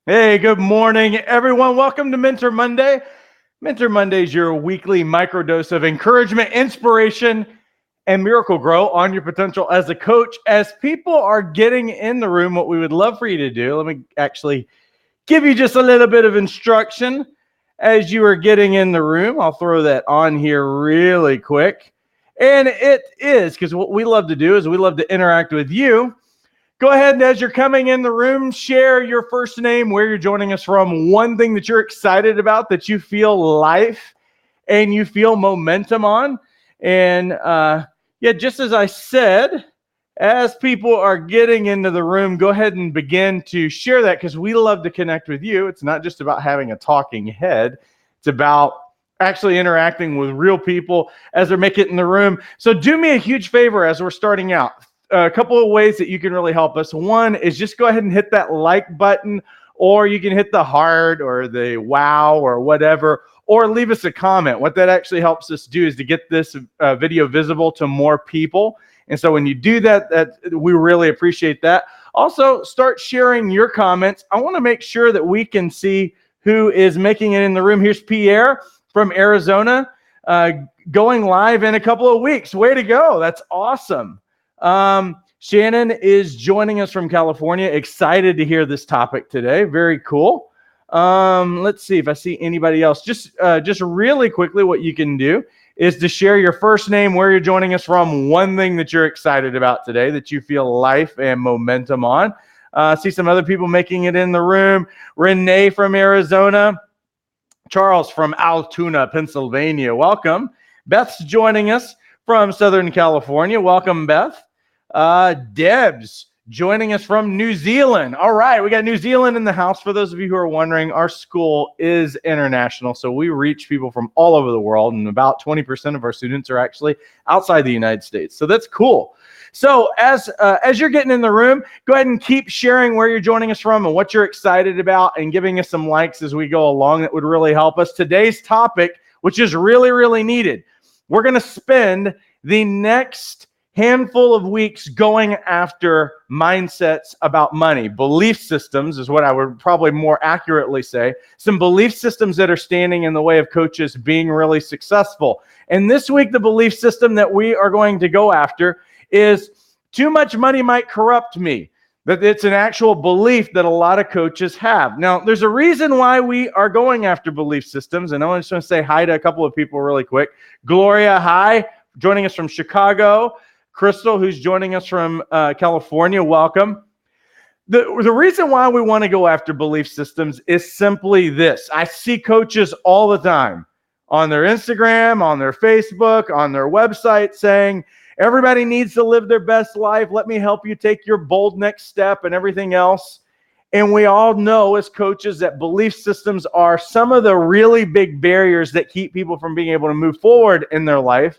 Hey, good morning, everyone. Welcome to Mentor Monday. Mentor Monday is your weekly microdose of encouragement, inspiration, and miracle grow on your potential as a coach. As people are getting in the room, what we would love for you to do, let me actually give you just a little bit of instruction as you are getting in the room. I'll throw that on here really quick. And it is because what we love to do is we love to interact with you. Go ahead and as you're coming in the room, share your first name, where you're joining us from, one thing that you're excited about, that you feel life and you feel momentum on. And just as I said, as people are getting into the room, go ahead and begin to share that because we love to connect with you. It's not just about having a talking head. It's about actually interacting with real people as they're making it in the room. So do me a huge favor as we're starting out. A couple of ways that you can really help us. One is just go ahead and hit that like button, or you can hit the heart or the wow or whatever, or leave us a comment. What that actually helps us do is to get this video visible to more people. And so when you do that, we really appreciate that. Also, start sharing your comments. I want to make sure that we can see who is making it in the room. Here's Pierre from Arizona, going live in a couple of weeks. Way to go. That's awesome. Shannon is joining us from California. Excited to hear this topic today. Very cool. Let's see if I see anybody else. Just really quickly, what you can do is to share your first name, where you're joining us from, one thing that you're excited about today, that you feel life and momentum on. See some other people making it in the room. Renee from Arizona. Charles from Altoona, Pennsylvania. Welcome. Beth's joining us from Southern California. Welcome, Beth. Deb's joining us from New Zealand. All right, we got New Zealand in the house. For those of you who are wondering, our school is international, so we reach people from all over the world, and about 20% of our students are actually outside the United States. So that's cool. So as you're getting in the room, go ahead and keep sharing where you're joining us from and what you're excited about, and giving us some likes as we go along. That would really help us. Today's topic, which is really, really needed. We're going to spend the next handful of weeks going after mindsets about money. Belief systems is what I would probably more accurately say. Some belief systems that are standing in the way of coaches being really successful. And this week, the belief system that we are going to go after is too much money might corrupt me. That it's an actual belief that a lot of coaches have. Now, there's a reason why we are going after belief systems, and I just want to say hi to a couple of people really quick. Gloria, hi, joining us from Chicago. Crystal, who's joining us from California, welcome. The reason why we want to go after belief systems is simply this. I see coaches all the time on their Instagram, on their Facebook, on their website saying, everybody needs to live their best life. Let me help you take your bold next step and everything else. And we all know as coaches that belief systems are some of the really big barriers that keep people from being able to move forward in their life.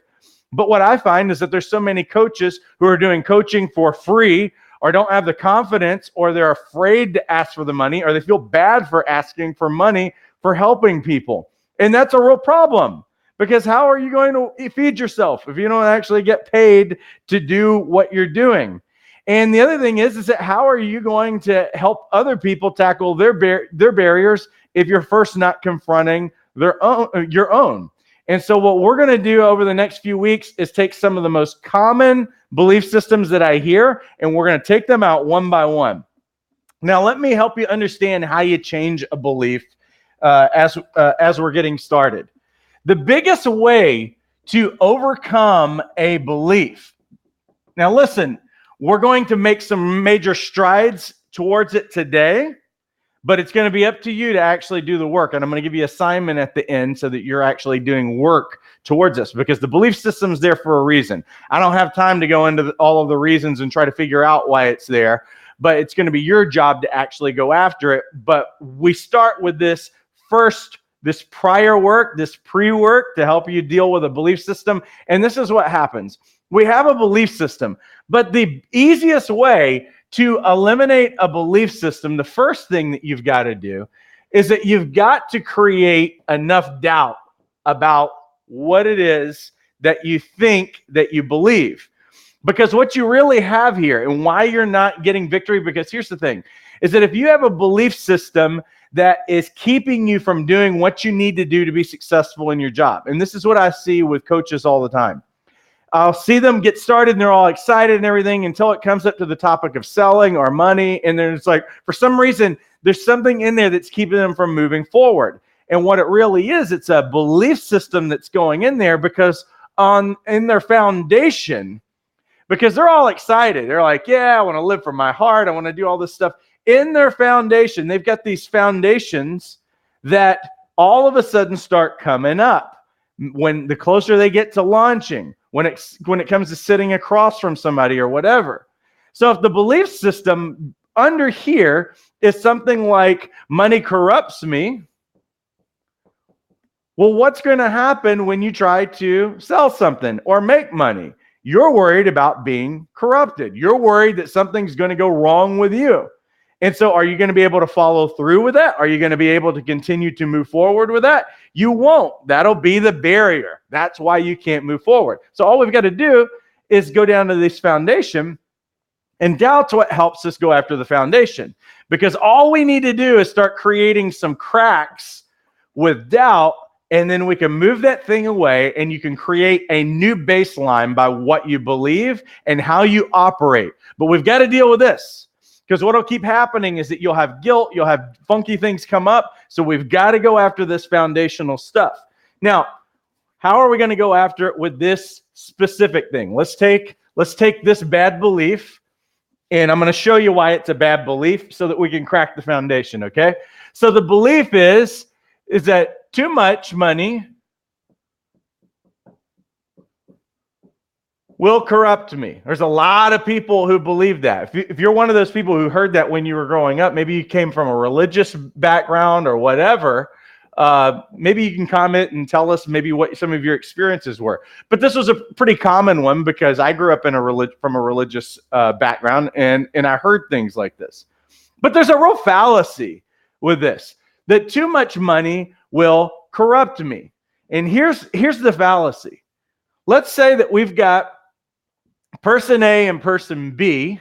But what I find is that there's so many coaches who are doing coaching for free, or don't have the confidence, or they're afraid to ask for the money, or they feel bad for asking for money for helping people. And that's a real problem, because how are you going to feed yourself if you don't actually get paid to do what you're doing? And the other thing is that how are you going to help other people tackle their barriers if you're first not confronting your own? And so what we're going to do over the next few weeks is take some of the most common belief systems that I hear, and we're going to take them out one by one. Now, let me help you understand how you change a belief as we're getting started. The biggest way to overcome a belief. Now, listen, we're going to make some major strides towards it today, but it's going to be up to you to actually do the work. And I'm going to give you an assignment at the end so that you're actually doing work towards this, because the belief system's there for a reason. I don't have time to go into all of the reasons and try to figure out why it's there, but it's going to be your job to actually go after it. But we start with this prior work, this pre-work to help you deal with a belief system. And this is what happens. We have a belief system, but the easiest way to eliminate a belief system, the first thing that you've got to do is that you've got to create enough doubt about what it is that you think that you believe. Because what you really have here and why you're not getting victory, because here's the thing, is that if you have a belief system that is keeping you from doing what you need to do to be successful in your job, and this is what I see with coaches all the time. I'll see them get started and they're all excited and everything until it comes up to the topic of selling or money. And then it's like, for some reason, there's something in there that's keeping them from moving forward. And what it really is, it's a belief system that's going in there because in their foundation, because they're all excited. They're like, yeah, I want to live from my heart. I want to do all this stuff. In their foundation, they've got these foundations that all of a sudden start coming up when the closer they get to launching, when it comes to sitting across from somebody or whatever. So if the belief system under here is something like money corrupts me, well, what's going to happen when you try to sell something or make money? You're worried about being corrupted. You're worried that something's going to go wrong with you. And so are you going to be able to follow through with that? Are you going to be able to continue to move forward with that? You won't. That'll be the barrier. That's why you can't move forward. So all we've got to do is go down to this foundation, and doubt's what helps us go after the foundation. Because all we need to do is start creating some cracks with doubt, and then we can move that thing away, and you can create a new baseline by what you believe and how you operate. But we've got to deal with this. Because what will keep happening is that you'll have guilt, you'll have funky things come up. So we've got to go after this foundational stuff. Now, how are we going to go after it with this specific thing? Let's take this bad belief, and I'm going to show you why it's a bad belief so that we can crack the foundation, okay? So the belief is that too much money will corrupt me. There's a lot of people who believe that. If you're one of those people who heard that when you were growing up, maybe you came from a religious background or whatever, maybe you can comment and tell us maybe what some of your experiences were. But this was a pretty common one because I grew up in from a religious background, and I heard things like this. But there's a real fallacy with this, that too much money will corrupt me. And here's the fallacy. Let's say that we've got person A and person B,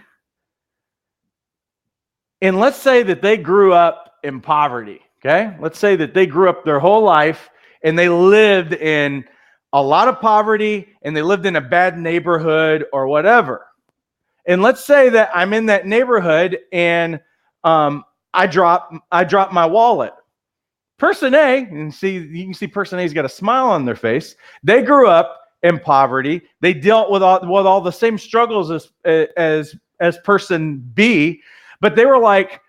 and let's say that they grew up in poverty, okay? Let's say that they grew up their whole life and they lived in a lot of poverty and they lived in a bad neighborhood or whatever. And let's say that I'm in that neighborhood and I drop my wallet. Person A, and you can see person A's got a smile on their face. They grew up in poverty. They dealt with all the same struggles as person B, but they were like,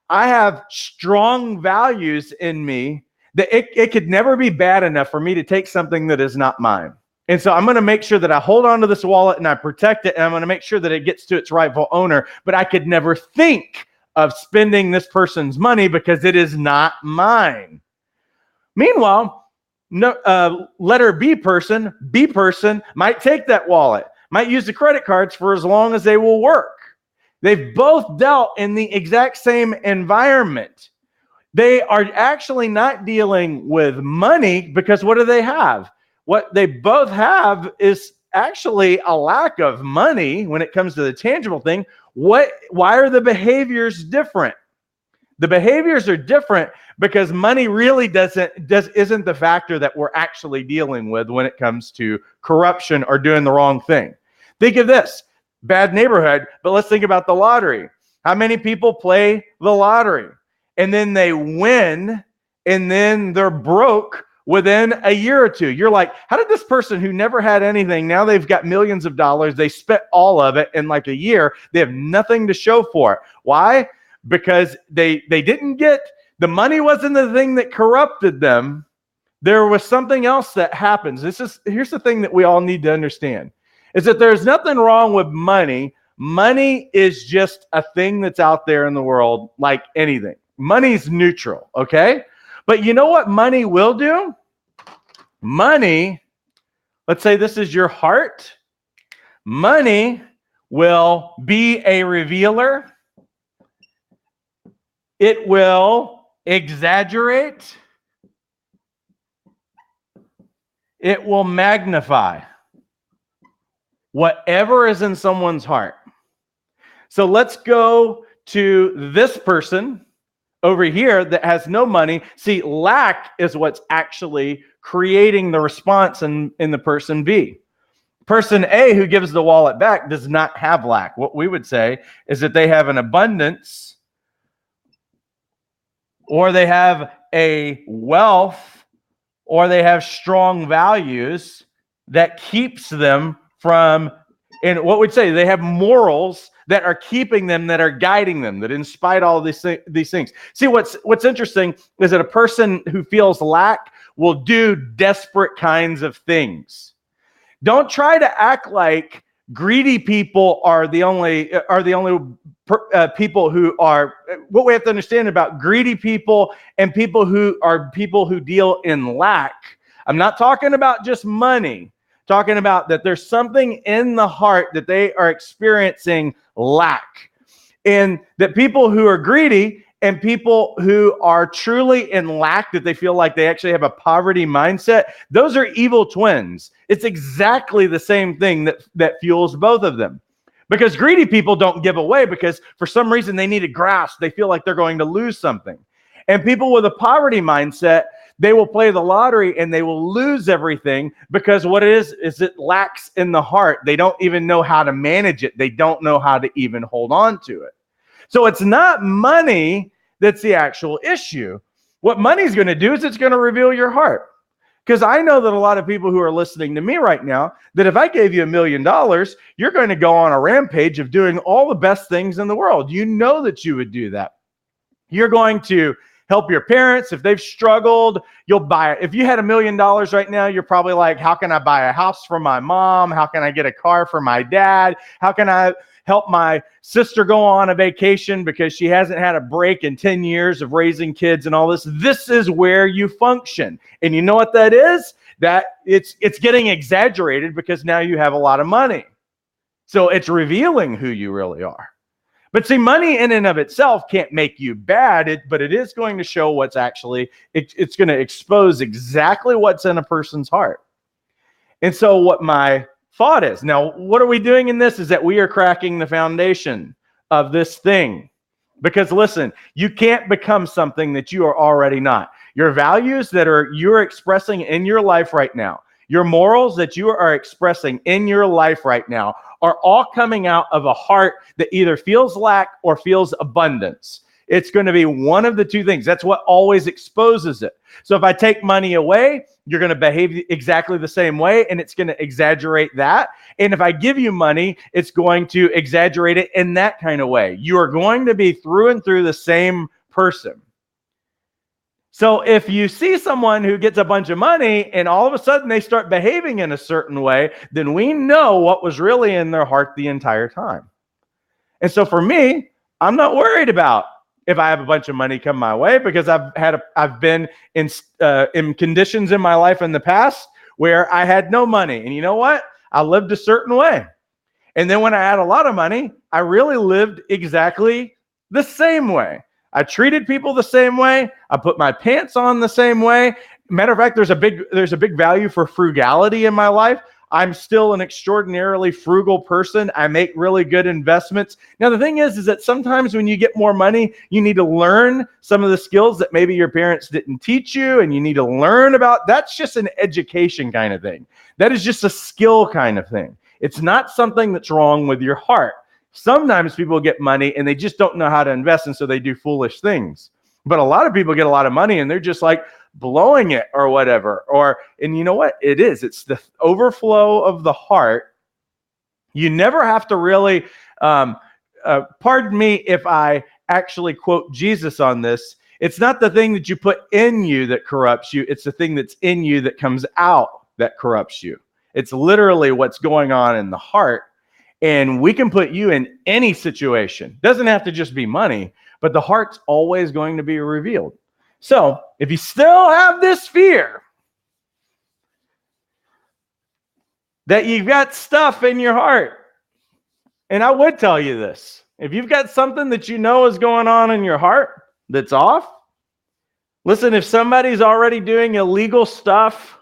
I have strong values in me that it could never be bad enough for me to take something that is not mine. And so I'm going to make sure that I hold on to this wallet and I protect it, and I'm going to make sure that it gets to its rightful owner, but I could never think of spending this person's money because it is not mine. Meanwhile, letter B person might take that wallet, might use the credit cards for as long as they will work. They've both dealt in the exact same environment. They are actually not dealing with money because what do they have? What they both have is actually a lack of money when it comes to the tangible thing. Why are the behaviors different? The behaviors are different because money really isn't the factor that we're actually dealing with when it comes to corruption or doing the wrong thing. Think of this, bad neighborhood, but let's think about the lottery. How many people play the lottery and then they win and then they're broke within a year or two? You're like, how did this person who never had anything, now they've got millions of dollars, they spent all of it in like a year, they have nothing to show for it. Why? Because they didn't get, the money wasn't the thing that corrupted them. There was something else that happens. Here's the thing that we all need to understand, is that there's nothing wrong with money. Money is just a thing that's out there in the world like anything. Money's neutral, okay? But you know what money will do? Money, let's say this is your heart. Money will be a revealer. It will exaggerate. It will magnify whatever is in someone's heart. So let's go to this person over here that has no money. See, lack is what's actually creating the response in the person B. Person A, who gives the wallet back, does not have lack. What we would say is that they have an abundance, or they have a wealth, or they have strong values that keeps them from, and what we'd say, they have morals that are keeping them, that are guiding them, that in spite of all these things. See, what's interesting is that a person who feels lack will do desperate kinds of things. Don't try to act like greedy people are the only people who are. What we have to understand about greedy people and people who deal in lack. I'm not talking about just money. Talking about that there's something in the heart that they are experiencing lack, and that people who are greedy and people who are truly in lack, that they feel like they actually have a poverty mindset, those are evil twins. It's exactly the same thing that fuels both of them. Because greedy people don't give away because for some reason they need to grasp. They feel like they're going to lose something. And people with a poverty mindset, they will play the lottery and they will lose everything because what it is it lacks in the heart. They don't even know how to manage it. They don't know how to even hold on to it. So it's not money that's the actual issue. What money's going to do is it's going to reveal your heart. Because I know that a lot of people who are listening to me right now, that if I gave you $1 million, you're going to go on a rampage of doing all the best things in the world. You know that you would do that. You're going to help your parents. If they've struggled, you'll buy it. If you had $1 million right now, you're probably like, how can I buy a house for my mom? How can I get a car for my dad? How can I help my sister go on a vacation because she hasn't had a break in 10 years of raising kids and all this? This is where you function. And you know what that is? That it's getting exaggerated because now you have a lot of money. So it's revealing who you really are. But see, money in and of itself can't make you bad, but it is going to show what's actually, it's going to expose exactly what's in a person's heart. And so what my thought is, now, what are we doing in this is that we are cracking the foundation of this thing. Because listen, you can't become something that you are already not. Your values that you're expressing in your life right now, your morals that you are expressing in your life right now are all coming out of a heart that either feels lack or feels abundance. It's going to be one of the two things. That's what always exposes it. So if I take money away, you're going to behave exactly the same way, and it's going to exaggerate that. And if I give you money, it's going to exaggerate it in that kind of way. You are going to be through and through the same person. So if you see someone who gets a bunch of money and all of a sudden they start behaving in a certain way, then we know what was really in their heart the entire time. And so for me, I'm not worried about if I have a bunch of money come my way, because I've been in conditions in my life in the past where I had no money. And you know what? I lived a certain way. And then when I had a lot of money, I really lived exactly the same way. I treated people the same way. I put my pants on the same way. Matter of fact, there's a big value for frugality in my life. I'm still an extraordinarily frugal person. I make really good investments. Now, the thing is that sometimes when you get more money, you need to learn some of the skills that maybe your parents didn't teach you, and you need to learn about. That's just an education kind of thing. That is just a skill kind of thing. It's not something that's wrong with your heart. Sometimes people get money and they just don't know how to invest, and so they do foolish things. But a lot of people get a lot of money and they're just like blowing it or whatever. And you know what? It's the overflow of the heart. You never have to really, pardon me if I actually quote Jesus on this. It's not the thing that you put in you that corrupts you. It's the thing that's in you that comes out that corrupts you. It's literally what's going on in the heart. And we can put you in any situation. Doesn't have to just be money, but the heart's always going to be revealed. So if you still have this fear that you've got stuff in your heart, and I would tell you this, if you've got something that you know is going on in your heart that's off, listen, if somebody's already doing illegal stuff,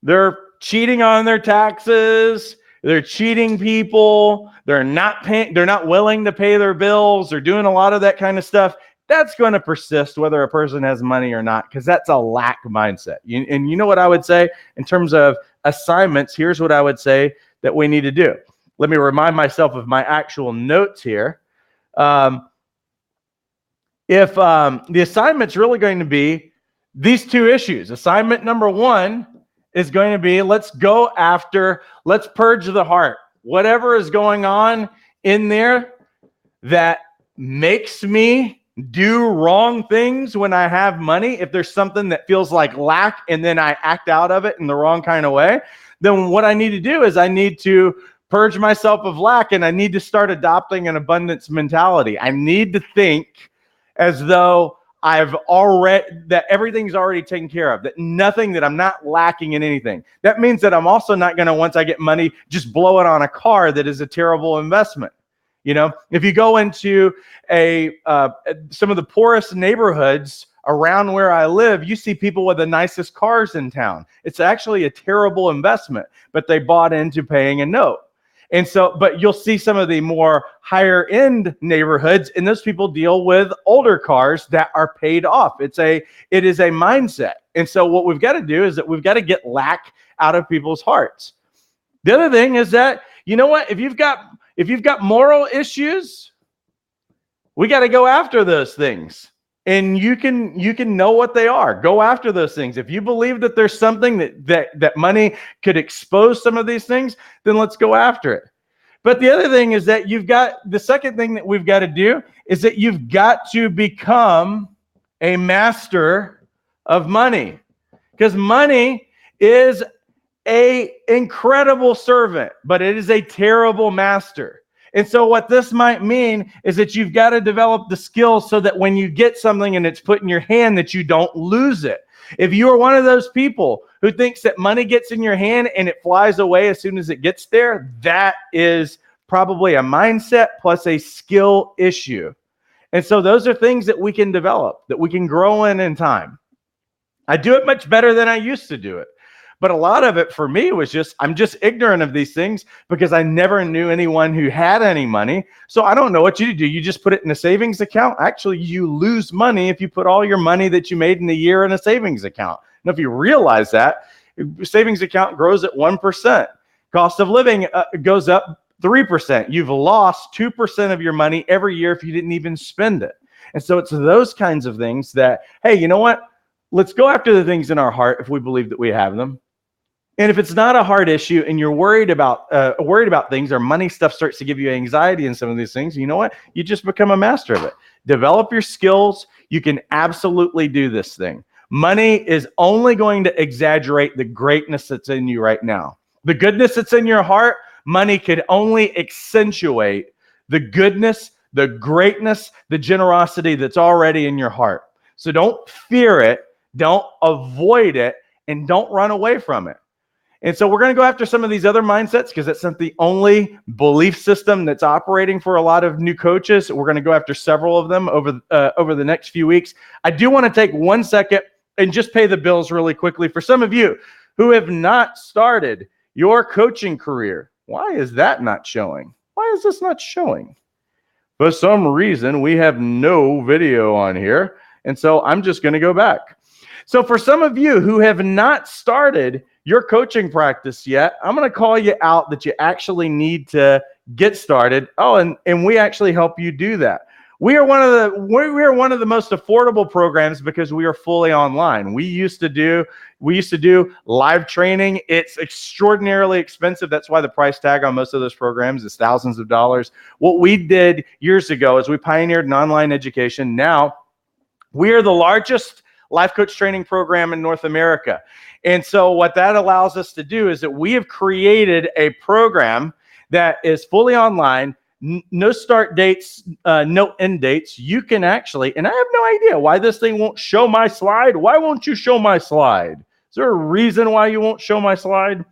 they're cheating on their taxes, they're cheating people, they're not willing to pay their bills, they're doing a lot of that kind of stuff, that's going to persist whether a person has money or not, because that's a lack mindset. And you know what I would say in terms of assignments? Here's what I would say that we need to do. Let me remind myself of my actual notes here. If the assignment's really going to be these two issues, assignment number one is going to be, let's purge the heart. Whatever is going on in there that makes me do wrong things when I have money, if there's something that feels like lack and then I act out of it in the wrong kind of way, then what I need to do is I need to purge myself of lack, and I need to start adopting an abundance mentality. I need to think as though that everything's already taken care of, that I'm not lacking in anything. That means that I'm also not going to, once I get money, just blow it on a car that is a terrible investment. You know, if you go into some of the poorest neighborhoods around where I live, you see people with the nicest cars in town. It's actually a terrible investment, but they bought into paying a note. And so, but you'll see some of the more higher end neighborhoods, and those people deal with older cars that are paid off. It is a mindset. And so what we've got to do is that we've got to get lack out of people's hearts. The other thing is that, you know what, if you've got moral issues, we got to go after those things. And you can know what they are. Go after those things. If you believe that there's something that money could expose some of these things, then let's go after it. But the other thing is that the second thing that we've got to do is that you've got to become a master of money. Because money is an incredible servant, but it is a terrible master. And so what this might mean is that you've got to develop the skills so that when you get something and it's put in your hand, that you don't lose it. If you are one of those people who thinks that money gets in your hand and it flies away as soon as it gets there, that is probably a mindset plus a skill issue. And so those are things that we can develop, that we can grow in time. I do it much better than I used to do it. But a lot of it for me was I'm just ignorant of these things because I never knew anyone who had any money. So I don't know what you do. You just put it in a savings account. Actually, you lose money if you put all your money that you made in a year in a savings account. Now, if you realize that, savings account grows at 1%. Cost of living goes up 3%. You've lost 2% of your money every year if you didn't even spend it. And so it's those kinds of things that, hey, you know what? Let's go after the things in our heart if we believe that we have them. And if it's not a hard issue and you're worried about things, or money stuff starts to give you anxiety in some of these things, you know what? You just become a master of it. Develop your skills. You can absolutely do this thing. Money is only going to exaggerate the greatness that's in you right now. The goodness that's in your heart, money could only accentuate the goodness, the greatness, the generosity that's already in your heart. So don't fear it, don't avoid it, and don't run away from it. And so we're going to go after some of these other mindsets because that's not the only belief system that's operating for a lot of new coaches. We're going to go after several of them over the next few weeks. I do want to take 1 second and just pay the bills really quickly. For some of you who have not started your coaching career, why is that not showing? Why is this not showing? For some reason, we have no video on here. And so I'm just going to go back. So for some of you who have not started your coaching practice yet, I'm going to call you out that you actually need to get started. Oh, and we actually help you do that. We are one of the most affordable programs because we are fully online. We used to do live training. It's extraordinarily expensive. That's why the price tag on most of those programs is thousands of dollars. What we did years ago is we pioneered an online education. Now we are the largest life coach training program in North America. And so what that allows us to do is that we have created a program that is fully online, no start dates, no end dates. You can actually, and I have no idea why this thing won't show my slide. Why won't you show my slide? Is there a reason why you won't show my slide?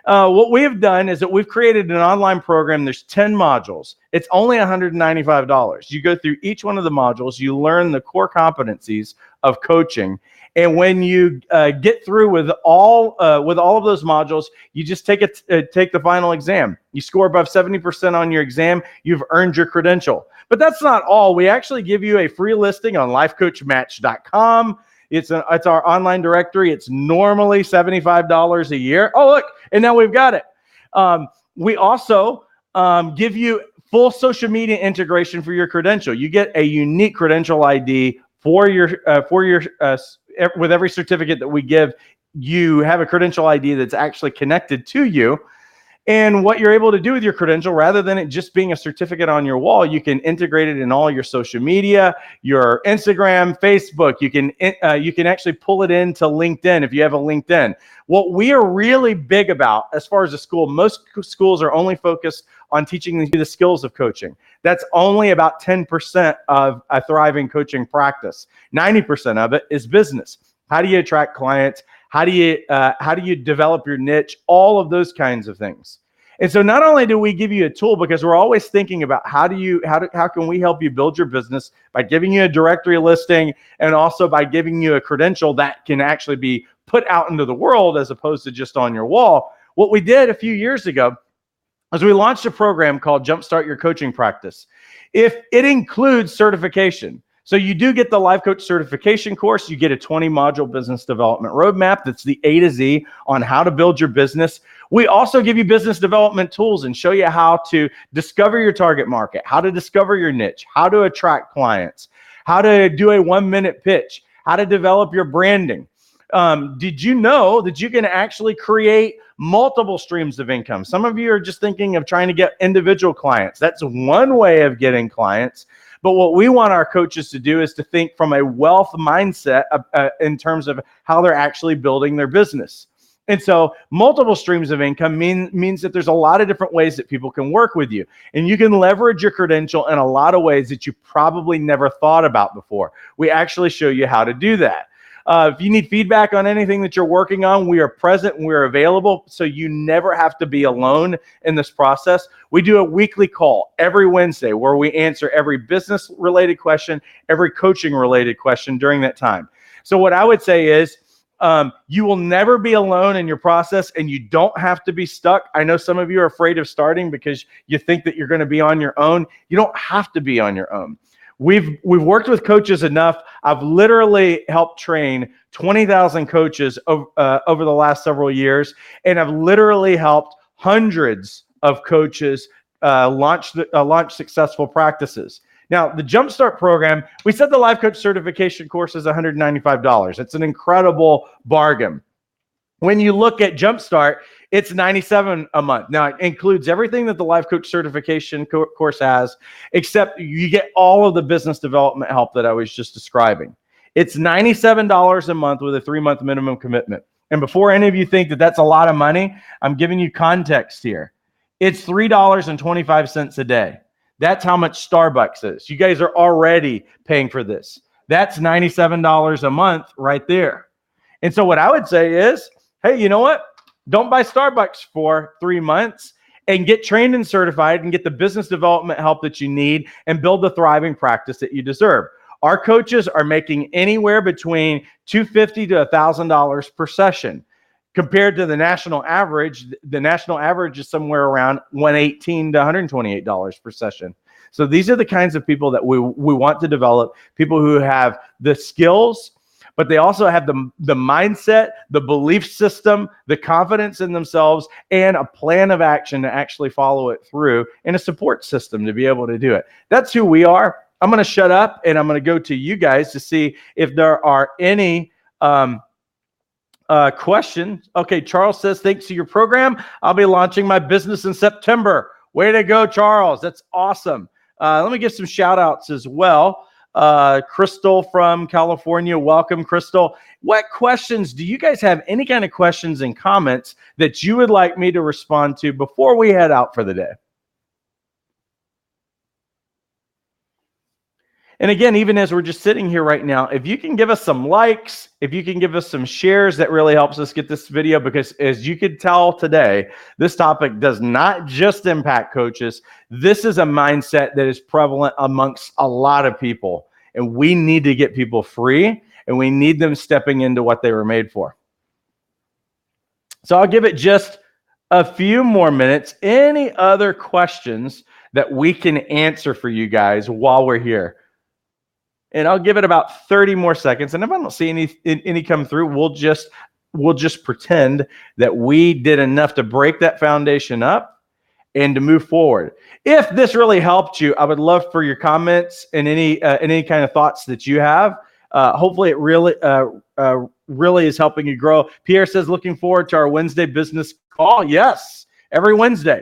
What we have done is that we've created an online program. There's 10 modules. It's only $195. You go through each one of the modules. You learn the core competencies of coaching. And when you get through with all of those modules, you just take the final exam. You score above 70% on your exam, you've earned your credential. But that's not all. We actually give you a free listing on lifecoachmatch.com. It's our online directory. It's normally $75 a year. Oh, look, and now we've got it. We also give you full social media integration for your credential. You get a unique credential ID for your with every certificate that we give. You have a credential ID that's actually connected to you. And what you're able to do with your credential, rather than it just being a certificate on your wall, you can integrate it in all your social media, your Instagram, Facebook. You can actually pull it into LinkedIn if you have a LinkedIn. What we are really big about as far as a school, most schools are only focused on teaching you the skills of coaching. That's only about 10% of a thriving coaching practice. 90% of it is business. How do you attract clients? How do you develop your niche? All of those kinds of things. And so not only do we give you a tool, because we're always thinking about how can we help you build your business by giving you a directory listing, and also by giving you a credential that can actually be put out into the world as opposed to just on your wall. What we did a few years ago is we launched a program called Jumpstart Your Coaching Practice. If it includes certification. So you do get the Life Coach certification course. You get a 20-module business development roadmap that's the A to Z on how to build your business. We also give you business development tools and show you how to discover your target market, how to discover your niche, how to attract clients, how to do a 1-minute pitch, how to develop your branding. Did you know that you can actually create multiple streams of income? Some of you are just thinking of trying to get individual clients. That's one way of getting clients. But what we want our coaches to do is to think from a wealth mindset in terms of how they're actually building their business. And so multiple streams of income means that there's a lot of different ways that people can work with you. And you can leverage your credential in a lot of ways that you probably never thought about before. We actually show you how to do that. If you need feedback on anything that you're working on, we are present and we're available, so you never have to be alone in this process. We do a weekly call every Wednesday where we answer every business-related question, every coaching-related question during that time. So what I would say is, you will never be alone in your process, and you don't have to be stuck. I know some of you are afraid of starting because you think that you're going to be on your own. You don't have to be on your own. We've worked with coaches enough. I've literally helped train 20,000 coaches over the last several years, and I've literally helped hundreds of coaches launch successful practices. Now, the Jumpstart program, we said the Life Coach certification course is $195. It's an incredible bargain. When you look at Jumpstart, it's $97 a month. Now, it includes everything that the Life Coach certification course has, except you get all of the business development help that I was just describing. It's $97 a month with a 3-month minimum commitment. And before any of you think that that's a lot of money, I'm giving you context here. It's $3.25 a day. That's how much Starbucks is. You guys are already paying for this. That's $97 a month right there. And so what I would say is, hey, you know what? Don't buy Starbucks for 3 months and get trained and certified and get the business development help that you need and build the thriving practice that you deserve. Our coaches are making anywhere between $250 to $1,000 per session. Compared to the national average is somewhere around $118 to $128 per session. So these are the kinds of people that we want to develop, people who have the skills, but they also have the mindset, the belief system, the confidence in themselves, and a plan of action to actually follow it through, and a support system to be able to do it. That's who we are. I'm going to shut up, and I'm going to go to you guys to see if there are any questions. Okay, Charles says, thanks to your program, I'll be launching my business in September. Way to go, Charles. That's awesome. Let me give some shout outs as well. Crystal from California. Welcome, Crystal. What questions do you guys have? Any kind of questions and comments that you would like me to respond to before we head out for the day? And again, even as we're just sitting here right now, if you can give us some likes, if you can give us some shares, that really helps us get this video, because as you could tell today, this topic does not just impact coaches. This is a mindset that is prevalent amongst a lot of people, and we need to get people free, and we need them stepping into what they were made for. So I'll give it just a few more minutes. Any other questions that we can answer for you guys while we're here? And I'll give it about 30 more seconds. And if I don't see any come through, we'll just pretend that we did enough to break that foundation up and to move forward. If this really helped you, I would love for your comments and any kind of thoughts that you have. Hopefully it really is helping you grow. Pierre says, looking forward to our Wednesday business call. Yes, every Wednesday.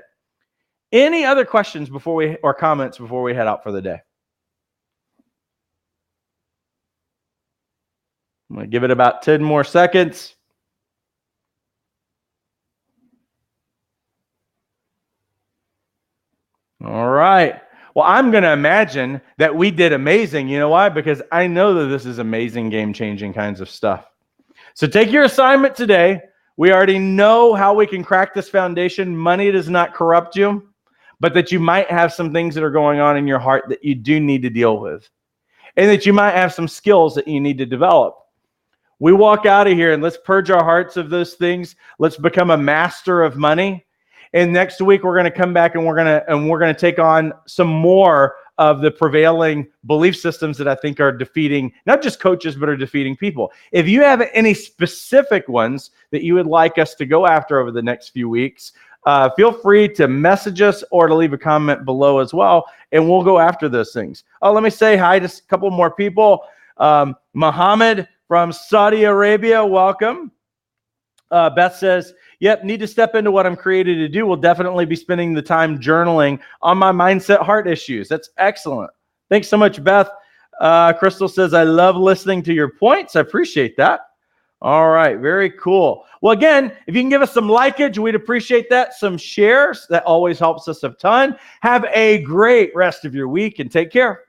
Any other questions or comments before we head out for the day? I'm going to give it about 10 more seconds. All right. Well, I'm going to imagine that we did amazing. You know why? Because I know that this is amazing, game-changing kinds of stuff. So take your assignment today. We already know how we can crack this foundation. Money does not corrupt you, but that you might have some things that are going on in your heart that you do need to deal with, and that you might have some skills that you need to develop. We walk out of here and let's purge our hearts of those things. Let's become a master of money. And next week we're going to come back and we're going to take on some more of the prevailing belief systems that I think are defeating not just coaches, but are defeating people. If you have any specific ones that you would like us to go after over the next few weeks, feel free to message us or to leave a comment below as well, and we'll go after those things. Oh, let me say hi to a couple more people. Mohammed from Saudi Arabia, welcome. Beth says, yep, need to step into what I'm created to do. We'll definitely be spending the time journaling on my mindset heart issues. That's excellent. Thanks so much, Beth. Crystal says, I love listening to your points. I appreciate that. All right, very cool. Well, again, if you can give us some likeage, we'd appreciate that. Some shares, that always helps us a ton. Have a great rest of your week and take care.